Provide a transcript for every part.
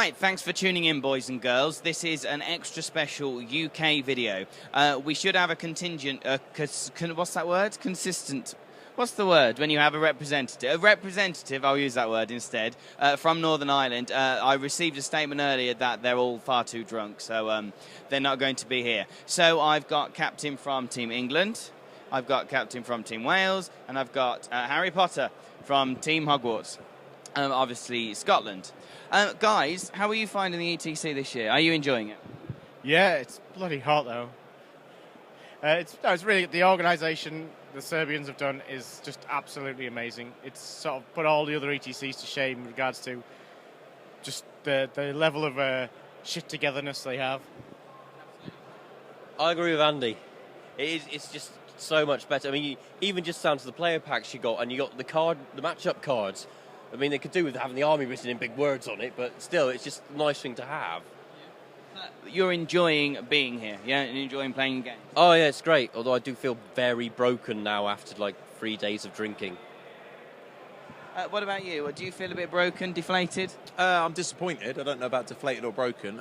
Right, thanks for tuning in, boys and girls. This is an extra special UK video. We should have a contingent, what's that word? Consistent. What's the word when you have a representative? A representative, I'll use that word instead, from Northern Ireland. I received a statement earlier that they're all far too drunk, so they're not going to be here. So I've got captain from Team England, I've got captain from Team Wales, and I've got Harry Potter from Team Hogwarts, obviously Scotland. Guys, how are you finding the ETC this year? Are you enjoying it? Yeah, it's bloody hot though. It's really, the organisation the Serbians have done is just absolutely amazing. It's sort of put all the other ETCs to shame in regards to just the level of shit togetherness they have. I agree with Andy. It's just so much better. I mean, even just down to the player packs you got, and you got the matchup cards. I mean, they could do with having the army written in big words on it, but still, it's just a nice thing to have. You're enjoying being here, yeah, and enjoying playing games? Oh, yeah, it's great, although I do feel very broken now after, 3 days of drinking. What about you? Do you feel a bit broken, deflated? I'm disappointed. I don't know about deflated or broken.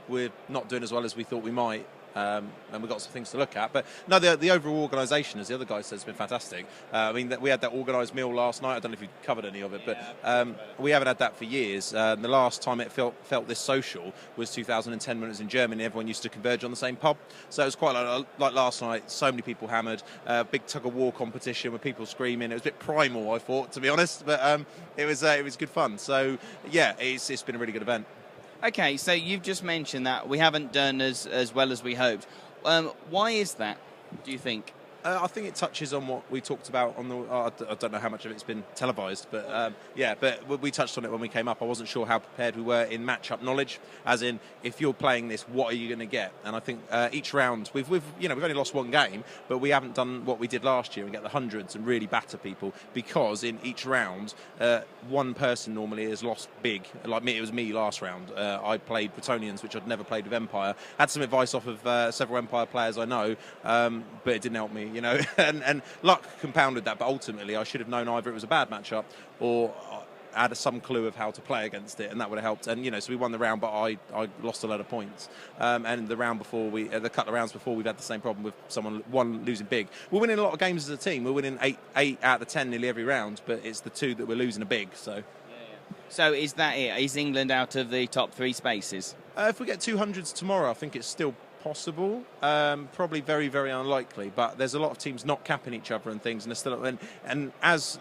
We're not doing as well as we thought we might. And we've got some things to look at. But no, the overall organisation, as the other guy says, has been fantastic. I mean, we had that organised meal last night. I don't know if you covered any of it, but we haven't had that for years. The last time it felt this social was 2010 when it was in Germany. Everyone used to converge on the same pub. So it was quite like last night, so many people hammered. Big tug-of-war competition with people screaming. It was a bit primal, I thought, to be honest. But it was good fun. So, yeah, it's been a really good event. Okay, so you've just mentioned that we haven't done as well as we hoped. Why is that, do you think? I think it touches on what we talked about on the. I don't know how much of it's been televised, but but we touched on it when we came up. I wasn't sure how prepared we were in match-up knowledge, as in if you're playing this, what are you going to get? And I think each round we've only lost one game, but we haven't done what we did last year and get the hundreds and really batter people, because in each round one person normally has lost big. Like me, it was me last round. I played Bretonians, which I'd never played with Empire. Had some advice off of several Empire players I know, but it didn't help me. And luck compounded that, but ultimately I should have known either it was a bad matchup or I had some clue of how to play against it, and that would have helped. And so we won the round, but I lost a lot of points. And the round before, the couple of rounds before, we've had the same problem with one losing big. We're winning a lot of games as a team. We're winning eight out of the 10 nearly every round, but it's the two that we're losing a big. So. So is that it? Is England out of the top 3 spaces? If we get 200s tomorrow, I think it's still possible. Probably very, very unlikely. But there's a lot of teams not capping each other and things, and they're still. And as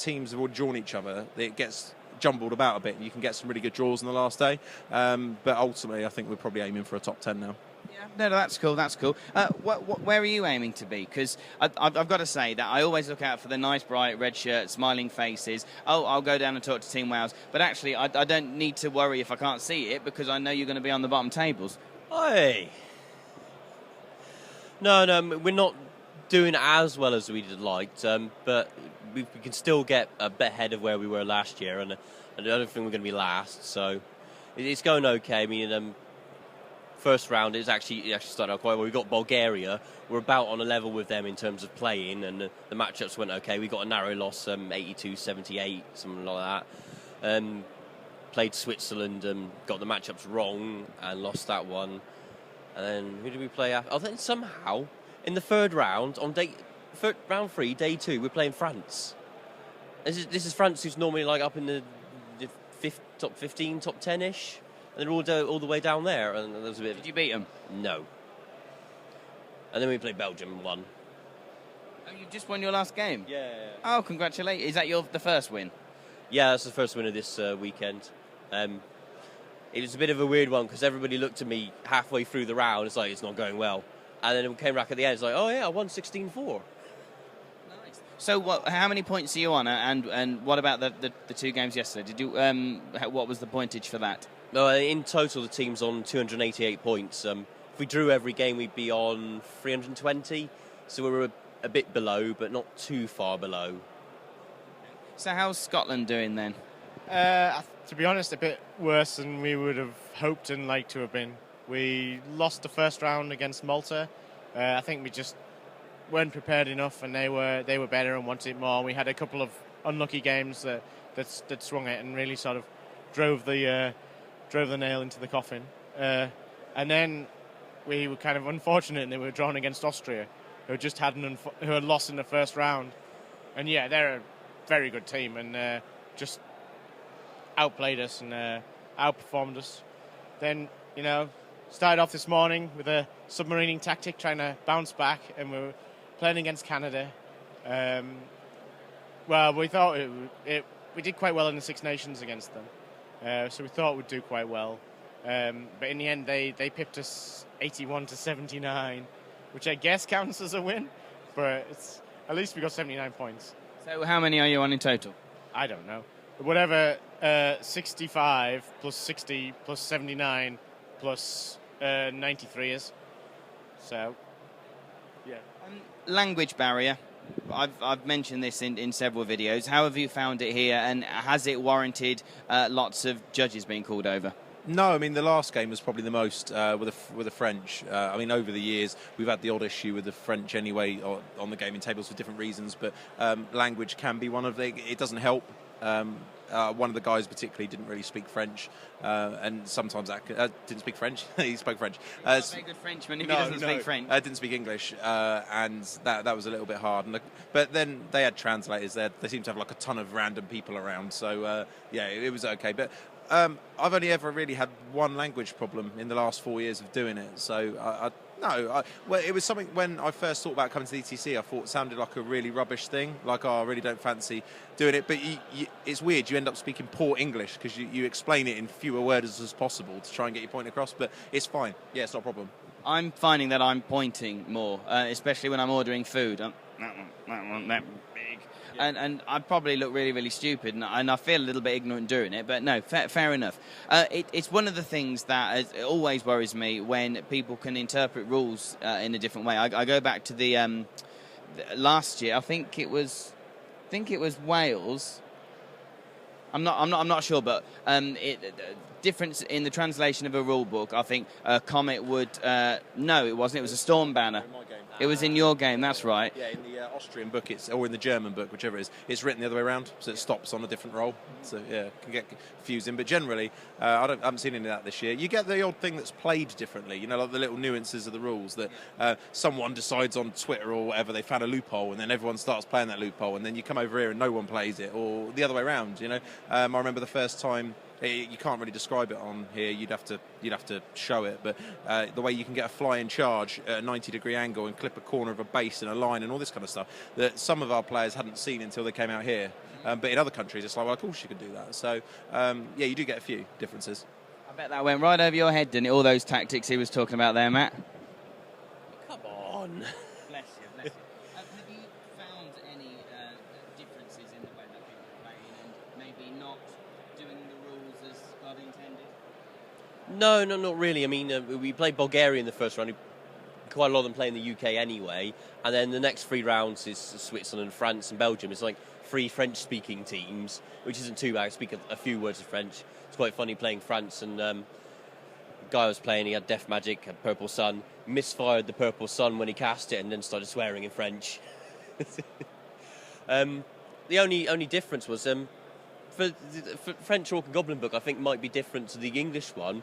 teams have all drawn each other, it gets jumbled about a bit. You can get some really good draws on the last day. But ultimately, I think we're probably aiming for a top 10 now. Yeah, no, that's cool. That's cool. Where are you aiming to be? Because I've got to say that I always look out for the nice, bright red shirts, smiling faces. Oh, I'll go down and talk to Team Wales. But actually, I don't need to worry if I can't see it, because I know you're going to be on the bottom tables. Hey. No, we're not doing as well as we'd liked, but we can still get a bit ahead of where we were last year, and I don't think we're going to be last, so it's going okay. I mean, first round it actually started out quite well. We got Bulgaria. We're about on a level with them in terms of playing, and the matchups went okay. We got a narrow loss, 82-78, something like that. Played Switzerland, got the matchups wrong and lost that one. And then who did we play after? Oh, then somehow in the third round round 3, day 2, we're playing France. This is France, who's normally up in the top 15, top 10-ish, and they're all the way down there. And there was a bit. Did you beat them? No. And then we played Belgium, won. Oh, you just won your last game? Yeah. Oh, congratulations! Is that the first win? Yeah, that's the first win of this weekend. It was a bit of a weird one because everybody looked at me halfway through the round. It's like, it's not going well. And then it came back at the end. It's like, oh, yeah, I won 16-4. Nice. So how many points are you on? And what about the 2 games yesterday? Did you what was the pointage for that? In total, the team's on 288 points. If we drew every game, we'd be on 320. So we were a bit below, but not too far below. So how's Scotland doing then? To be honest, a bit worse than we would have hoped and liked to have been. We lost the first round against Malta. I think we just weren't prepared enough, and they were better and wanted more. We had a couple of unlucky games that swung it and really sort of drove the drove the nail into the coffin. And then we were kind of unfortunate and they were drawn against Austria, who just who had lost in the first round. And yeah, they're a very good team and just outplayed us and outperformed us. Then, started off this morning with a submarining tactic, trying to bounce back, and we were playing against Canada. Well, we thought we did quite well in the Six Nations against them, so we thought we'd do quite well. But in the end, they pipped us 81-79, which I guess counts as a win, but at least we got 79 points. So how many are you on in total? I don't know. Whatever, 65 plus 60 plus 79 plus 93 is. So, yeah. Language barrier. I've mentioned this in several videos. How have you found it here, and has it warranted lots of judges being called over? No, I mean, the last game was probably the most with the French. I mean, over the years, we've had the odd issue with the French anyway on the gaming tables for different reasons, but language can be one of the... It doesn't help. One of the guys particularly didn't really speak French, and sometimes that didn't speak French. He spoke French. He's not a very good Frenchman if he doesn't speak French. Didn't speak English, and that was a little bit hard. But then they had translators there. They seemed to have like a ton of random people around, so yeah, it was okay. But I've only ever really had one language problem in the last 4 years of doing it. So well, it was something when I first thought about coming to the ETC, I thought it sounded like a really rubbish thing. Like, I really don't fancy doing it. But it's weird. You end up speaking poor English because you explain it in fewer words as possible to try and get your point across. But it's fine. Yeah, it's not a problem. I'm finding that I'm pointing more, especially when I'm ordering food. That big. Yeah. And I probably look really, really stupid, and I feel a little bit ignorant doing it, but no, fair enough. It's one of the things that always worries me when people can interpret rules in a different way. I go back to the last year. I think it was Wales. I'm not sure, but difference in the translation of a rule book. I think Comet would. No, it wasn't. It was a Storm banner. It was in your game, that's right. Yeah, in the Austrian book, or in the German book, whichever it is, it's written the other way around, so it stops on a different roll. So, yeah, it can get confusing. But generally, I haven't seen any of that this year. You get the odd thing that's played differently, like the little nuances of the rules that someone decides on Twitter or whatever, they found a loophole, and then everyone starts playing that loophole, and then you come over here and no one plays it, or the other way around, I remember the first time... You can't really describe it on here. You'd have to show it. But the way you can get a flying charge at a 90-degree angle and clip a corner of a base in a line and all this kind of stuff that some of our players hadn't seen until they came out here. But in other countries, it's like, well, of course you can do that. So yeah, you do get a few differences. I bet that went right over your head, didn't it? All those tactics he was talking about there, Matt. Come on. Bless you. Have you found any differences in the way that people are playing and maybe not doing the rules as God intended? No, not really. I mean, we played Bulgaria in the first round. Quite a lot of them play in the UK anyway. And then the next 3 rounds is Switzerland, France and Belgium. It's like 3 French-speaking teams, which isn't too bad. I speak a few words of French. It's quite funny playing France. And the guy I was playing, he had Death Magic, had Purple Sun, misfired the Purple Sun when he cast it and then started swearing in French. The only difference was... For French Orc and Goblin book, I think might be different to the English one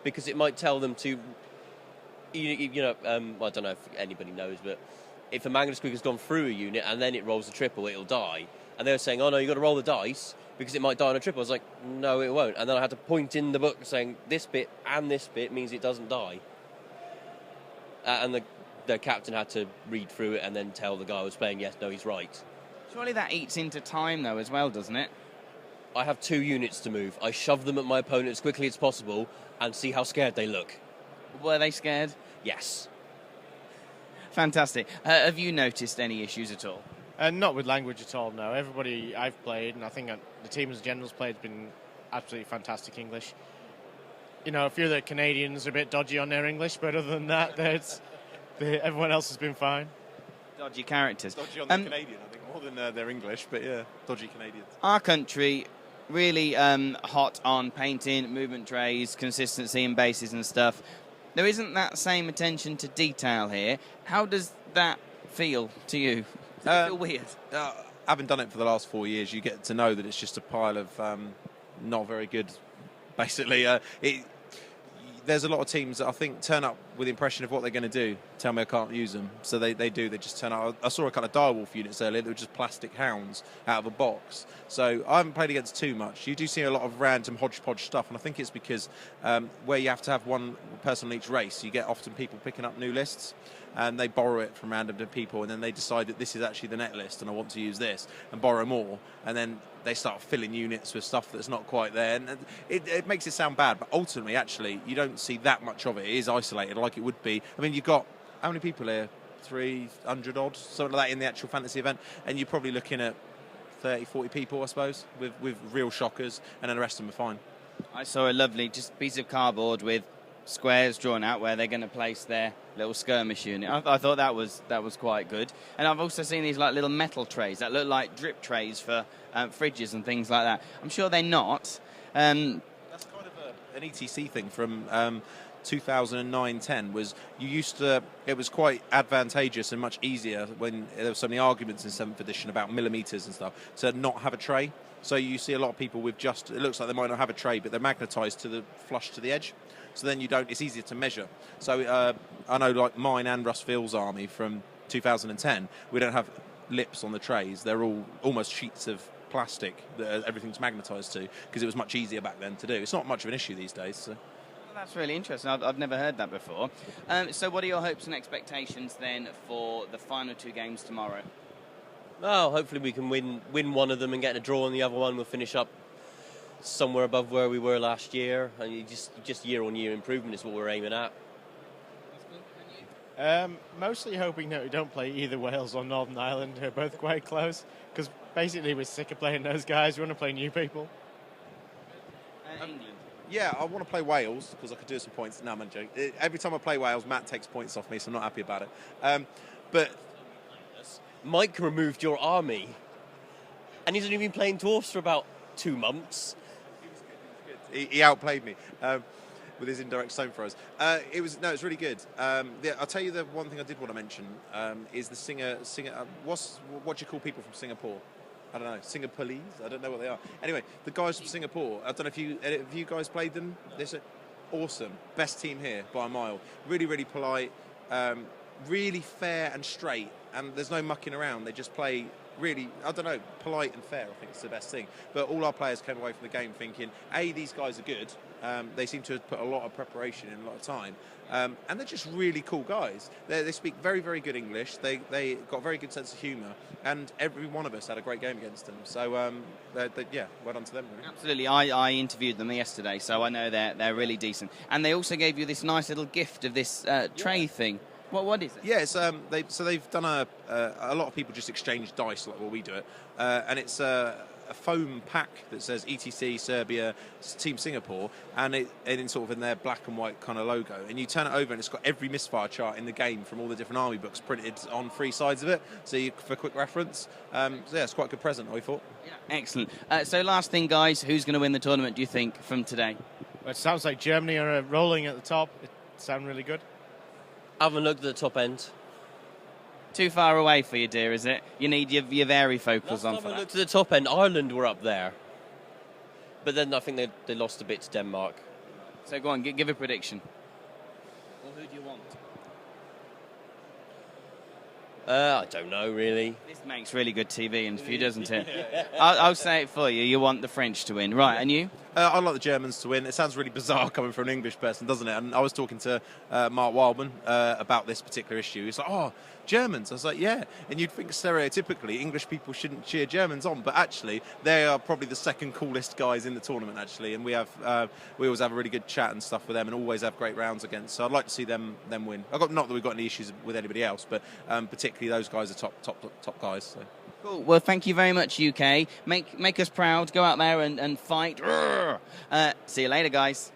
because it might tell them to, well, I don't know if anybody knows, but if a Magnus Squeak has gone through a unit and then it rolls a triple, it'll die. And they were saying, oh no, you've got to roll the dice because it might die on a triple. I was like, no, it won't. And then I had to point in the book saying this bit and this bit means it doesn't die. And the captain had to read through it and then tell the guy who was playing, yes, no, he's right. Surely that eats into time though as well, doesn't it? I have 2 units to move. I shove them at my opponent as quickly as possible and see how scared they look. Were they scared? Yes. Fantastic. Have you noticed any issues at all? Not with language at all, no. Everybody I've played, and I think the team as generals played, has been absolutely fantastic English. A few of the Canadians are a bit dodgy on their English, but other than that, everyone else has been fine. Dodgy characters. Dodgy on the Canadian, I think, more than their English, but yeah, dodgy Canadians. Our country... really hot on painting, movement trays, consistency in bases and stuff. There isn't that same attention to detail here. How does that feel to you? Does it feel weird? Having done it for the last 4 years, you get to know that it's just a pile of not very good basically. There's a lot of teams that I think turn up with the impression of what they're going to do. Tell me I can't use them. So they just turn up. I saw a kind of direwolf units earlier that were just plastic hounds out of a box. So I haven't played against too much. You do see a lot of random hodgepodge stuff, and I think it's because where you have to have one person in each race, you get often people picking up new lists, and they borrow it from random people, and then they decide that this is actually the net list and I want to use this, and borrow more, and then they start filling units with stuff that's not quite there, and it makes it sound bad, but ultimately, actually, you don't see that much of it. It is isolated like it would be. I mean, you've got, how many people here? 300 odd, something like that in the actual fantasy event, and you're probably looking at 30, 40 people, I suppose, with real shockers, and then the rest of them are fine. I saw a lovely just piece of cardboard with squares drawn out where they're going to place their little skirmish unit. I thought that was quite good. And I've also seen these like little metal trays that look like drip trays for fridges and things like that. I'm sure they're not. That's kind of an ETC thing from 2009-10. Was you used to? It was quite advantageous and much easier when there were so many arguments in 7th edition about millimeters and stuff to not have a tray. So you see a lot of people with just, it looks like they might not have a tray, but they're magnetised to the flush to the edge. So then you don't, it's easier to measure. So I know like mine and Russ Field's army from 2010, we don't have lips on the trays. They're all almost sheets of plastic that everything's magnetised to, because it was much easier back then to do. It's not much of an issue these days. So. That's really interesting. I've never heard that before. So what are your hopes and expectations then for the final 2 games tomorrow? Well, hopefully we can win one of them and get a draw on the other one. We'll finish up somewhere above where we were last year, and you just year-on-year improvement is what we're aiming at. Mostly hoping that we don't play either Wales or Northern Ireland, who are both quite close, because basically we're sick of playing those guys. We want to play new people. England. Yeah, I want to play Wales because I could do some points. No, I'm joking. Every time I play Wales, Matt takes points off me, so I'm not happy about it. But Mike removed your army, and he's only been playing dwarfs for about 2 months. He outplayed me with his indirect stone throws. It's really good. I'll tell you the one thing I did want to mention is the singer. What do you call people from Singapore? I don't know, Singaporese? I don't know what they are. Anyway, the guys from Singapore, I don't know if you guys played them. They're awesome. Best team here by a mile. Really, really polite. Really fair and straight. And there's no mucking around. They just play really, I don't know, polite and fair. I think it's the best thing. But all our players came away from the game thinking, A, these guys are good. They seem to have put a lot of preparation in, a lot of time. And they're just really cool guys. They speak very, very good English. They got a very good sense of humour. And every one of us had a great game against them. So, yeah, well done to them. Really. Absolutely. I interviewed them yesterday, so I know they're really decent. And they also gave you this nice little gift of this tray thing. What is it? Yeah, it's, they've done a lot of people just exchange dice like what we do it. And it's a foam pack that says ETC Serbia Team Singapore, and in sort of in their black and white kind of logo, and you turn it over and it's got every misfire chart in the game from all the different army books printed on 3 sides of it, so for quick reference. So yeah, it's quite a good present, I thought. Yeah. Excellent. So last thing, guys, who's going to win the tournament, do you think, from today? Well, it sounds like Germany are rolling at the top. It sounds really good. I haven't looked at the top end. Too far away for you, dear, is it? You need your varifocals on for Last time I that. looked at the top end, Ireland were up there. But then I think they lost a bit to Denmark. So go on, give a prediction. Well, who do you want? I don't know, really. This makes really good TV interview, doesn't it? I'll say it for you. You want the French to win. Right, and you? I'd like the Germans to win. It sounds really bizarre coming from an English person, doesn't it? And I was talking to Mark Wildman about this particular issue. He's like, oh, Germans. I was like, yeah. And you'd think stereotypically English people shouldn't cheer Germans on, but actually they are probably the second coolest guys in the tournament, actually. And we always have a really good chat and stuff with them, and always have great rounds against. So I'd like to see them win. Not that we've got any issues with anybody else, but particularly those guys are top guys. So. Cool. Well, thank you very much, UK. Make us proud. Go out there and fight. See you later, guys.